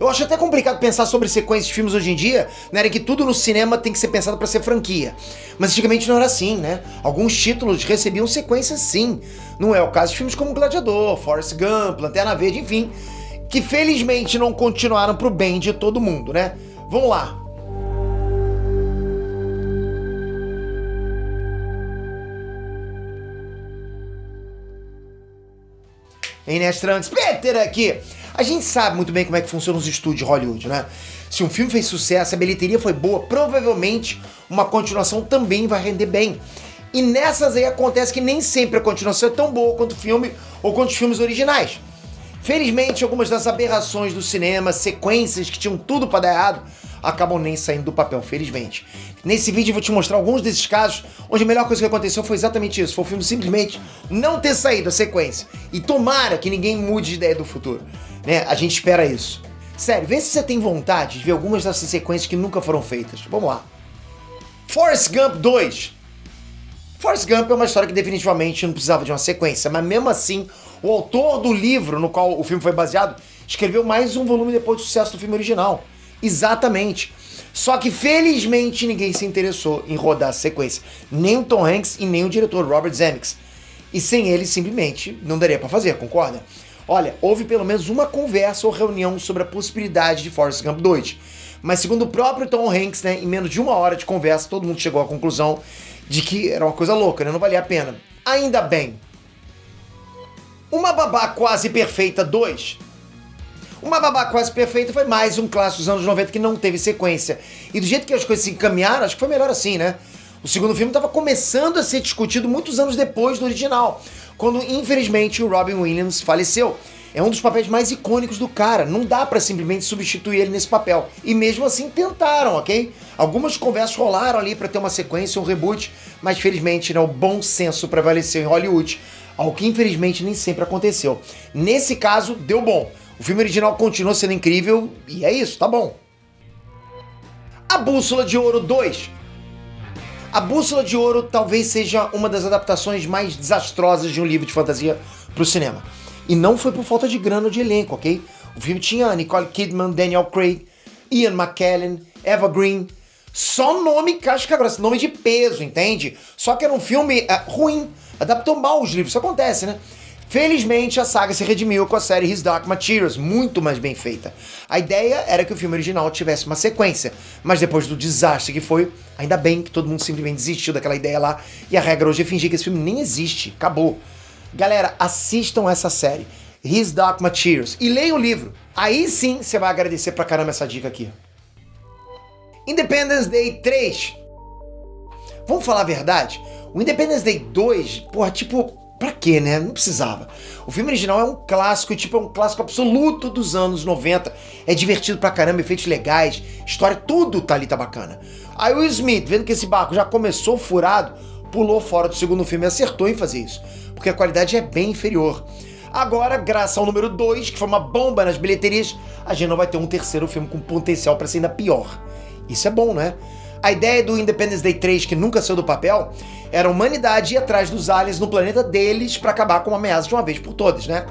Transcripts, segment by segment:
Eu acho até complicado pensar sobre sequências de filmes hoje em dia, né, em que tudo no cinema tem que ser pensado pra ser franquia. Mas antigamente não era assim, né? Alguns títulos recebiam sequências sim. Não é o caso de filmes como Gladiador, Forrest Gump, Lanterna Verde, enfim, que felizmente não continuaram pro bem de todo mundo, né? Vamos lá. Inestrantes, Peter aqui. A gente sabe muito bem como é que funcionam os estúdios de Hollywood, né? Se um filme fez sucesso, a bilheteria foi boa, provavelmente uma continuação também vai render bem. E nessas aí acontece que nem sempre a continuação é tão boa quanto o filme ou quanto os filmes originais. Felizmente, algumas das aberrações do cinema, sequências que tinham tudo pra dar errado, acabam nem saindo do papel, felizmente. Nesse vídeo eu vou te mostrar alguns desses casos onde a melhor coisa que aconteceu foi exatamente isso, foi o filme simplesmente não ter saído a sequência. E tomara que ninguém mude de ideia do futuro, né? A gente espera isso. Sério, vê se você tem vontade de ver algumas dessas sequências que nunca foram feitas. Vamos lá. Forrest Gump 2. Forrest Gump é uma história que definitivamente não precisava de uma sequência, mas mesmo assim, o autor do livro no qual o filme foi baseado escreveu mais um volume depois do sucesso do filme original. Exatamente. Só que felizmente ninguém se interessou em rodar a sequência. Nem o Tom Hanks e nem o diretor Robert Zemeckis. E sem ele simplesmente não daria pra fazer, concorda? Olha, houve pelo menos uma conversa ou reunião sobre a possibilidade de Forrest Gump 2. Mas segundo o próprio Tom Hanks, né, em menos de uma hora de conversa, todo mundo chegou à conclusão de que era uma coisa louca, né? Não valia a pena. Ainda bem. Uma Babá Quase Perfeita 2. Uma Babá Quase Perfeita foi mais um clássico dos anos 90 que não teve sequência. E do jeito que as coisas se encaminharam, acho que foi melhor assim, né? O segundo filme estava começando a ser discutido muitos anos depois do original, quando infelizmente o Robin Williams faleceu. É um dos papéis mais icônicos do cara, não dá pra simplesmente substituir ele nesse papel. E mesmo assim tentaram, ok? Algumas conversas rolaram ali pra ter uma sequência, um reboot, mas felizmente, né, o bom senso prevaleceu em Hollywood, algo que infelizmente nem sempre aconteceu. Nesse caso, deu bom. O filme original continuou sendo incrível e é isso, tá bom. A Bússola de Ouro 2. A Bússola de Ouro talvez seja uma das adaptações mais desastrosas de um livro de fantasia pro cinema. E não foi por falta de grana ou de elenco, ok? O filme tinha Nicole Kidman, Daniel Craig, Ian McKellen, Eva Green. Só nome casca grossa, nome de peso, entende? Só que era um filme ruim, adaptou mal os livros, isso acontece, né? Felizmente a saga se redimiu com a série His Dark Materials, muito mais bem feita. A ideia era que o filme original tivesse uma sequência, mas depois do desastre que foi, ainda bem que todo mundo simplesmente desistiu daquela ideia lá, e a regra hoje é fingir que esse filme nem existe, acabou. Galera, assistam essa série, His Dark Materials, e leiam o livro. Aí sim você vai agradecer pra caramba essa dica aqui. Independence Day 3. Vamos falar a verdade? O Independence Day 2, porra, tipo, pra quê, né? Não precisava. O filme original é um clássico, tipo, é um clássico absoluto dos anos 90. É divertido pra caramba, efeitos legais, história, tudo tá ali, tá bacana. Aí o Will Smith, vendo que esse barco já começou furado, pulou fora do segundo filme e acertou em fazer isso, porque a qualidade é bem inferior. Agora, graças ao número 2, que foi uma bomba nas bilheterias, a gente não vai ter um terceiro filme com potencial pra ser ainda pior. Isso é bom, né? A ideia do Independence Day 3, que nunca saiu do papel, era a humanidade ir atrás dos aliens no planeta deles pra acabar com uma ameaça de uma vez por todas, né?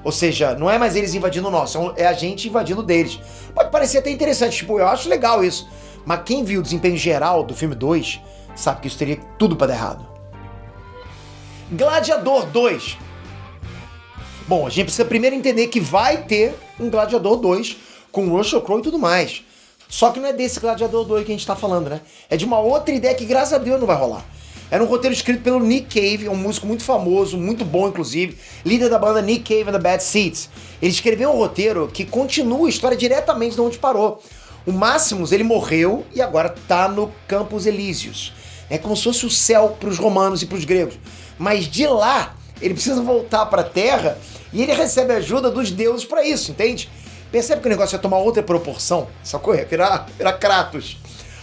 Ou seja, não é mais eles invadindo o nosso, é a gente invadindo deles. Pode parecer até interessante, tipo, eu acho legal isso, mas quem viu o desempenho geral do filme 2 sabe que isso teria tudo pra dar errado. Gladiador 2. Bom, a gente precisa primeiro entender que vai ter um Gladiador 2 com Russell Crowe e tudo mais. Só que não é desse Gladiador 2 que a gente tá falando, né? É de uma outra ideia que, graças a Deus, não vai rolar. Era um roteiro escrito pelo Nick Cave, um músico muito famoso, muito bom, inclusive, líder da banda Nick Cave and the Bad Seeds. Ele escreveu um roteiro que continua a história diretamente de onde parou. O Máximos, ele morreu e agora tá no Campos Elíseos. É como se fosse o céu pros romanos e pros gregos. Mas de lá, ele precisa voltar pra Terra e ele recebe a ajuda dos deuses pra isso, entende? Percebe que o negócio vai tomar outra proporção? Sacou? Virar Kratos.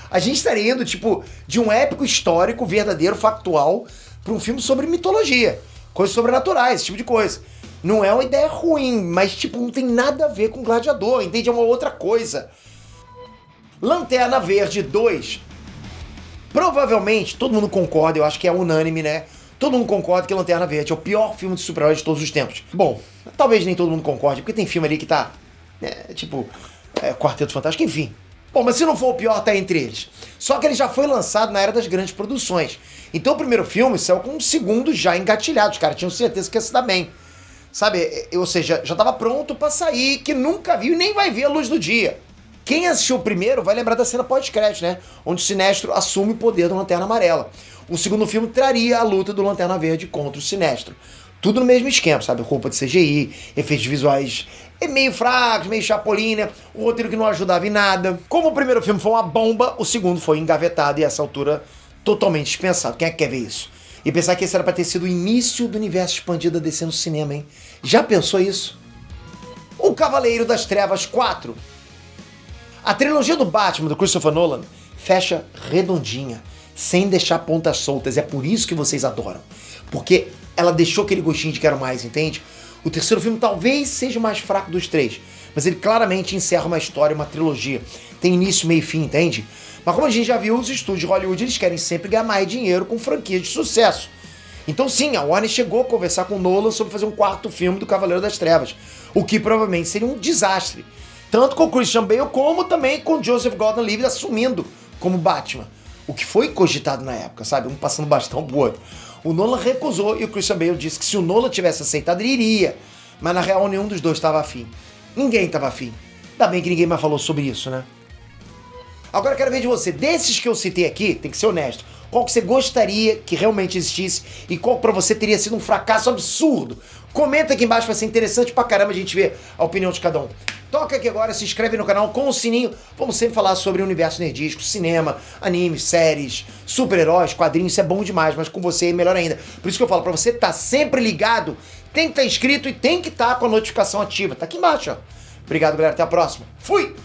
A gente estaria indo, tipo, de um épico histórico, verdadeiro, factual, pra um filme sobre mitologia. Coisas sobrenaturais, esse tipo de coisa. Não é uma ideia ruim, mas, tipo, não tem nada a ver com Gladiador, entende? É uma outra coisa. Lanterna Verde 2. Provavelmente, todo mundo concorda, eu acho que é unânime, né? Todo mundo concorda que Lanterna Verde é o pior filme de super-herói de todos os tempos. Bom, talvez nem todo mundo concorde, porque tem filme ali que tá... tipo, Quarteto Fantástico, enfim. Bom, mas se não for o pior, tá entre eles. Só que ele já foi lançado na era das grandes produções. Então o primeiro filme saiu com um segundo já engatilhado. Os caras tinham certeza que ia se dar bem. Sabe? Ou seja, já tava pronto pra sair, que nunca viu e nem vai ver a luz do dia. Quem assistiu o primeiro vai lembrar da cena pós-crédito, né? Onde o Sinestro assume o poder do Lanterna Amarela. O segundo filme traria a luta do Lanterna Verde contra o Sinestro. Tudo no mesmo esquema, sabe? Roupa de CGI, efeitos visuais meio fracos, meio chapolin, né? O roteiro que não ajudava em nada. Como o primeiro filme foi uma bomba, o segundo foi engavetado e a essa altura totalmente dispensado. Quem é que quer ver isso? E pensar que esse era pra ter sido o início do universo expandido da DC no cinema, hein? Já pensou isso? O Cavaleiro das Trevas 4. A trilogia do Batman, do Christopher Nolan, fecha redondinha, sem deixar pontas soltas. É por isso que vocês adoram. Porque ela deixou aquele gostinho de quero mais, entende? O terceiro filme talvez seja o mais fraco dos três, mas ele claramente encerra uma história, uma trilogia. Tem início, meio e fim, entende? Mas como a gente já viu, os estúdios de Hollywood, eles querem sempre ganhar mais dinheiro com franquias de sucesso. Então sim, a Warner chegou a conversar com o Nolan sobre fazer um quarto filme do Cavaleiro das Trevas, o que provavelmente seria um desastre. Tanto com o Christian Bale, como também com Joseph Gordon-Levitt assumindo como Batman. O que foi cogitado na época, sabe? Um passando bastão pro outro. O Nolan recusou e o Christian Bale disse que se o Nolan tivesse aceitado, ele iria. Mas na real, nenhum dos dois estava afim. Ninguém estava afim. Ainda bem que ninguém mais falou sobre isso, né? Agora eu quero ver de você. Desses que eu citei aqui, tem que ser honesto. Qual que você gostaria que realmente existisse e qual pra você teria sido um fracasso absurdo? Comenta aqui embaixo, vai ser interessante pra caramba a gente ver a opinião de cada um. Toca aqui agora, se inscreve no canal com o sininho. Vamos sempre falar sobre o universo nerdístico, cinema, animes, séries, super-heróis, quadrinhos. Isso é bom demais, mas com você é melhor ainda. Por isso que eu falo, pra você estar sempre ligado, tem que estar inscrito e tem que estar com a notificação ativa. Tá aqui embaixo, ó. Obrigado, galera. Até a próxima. Fui!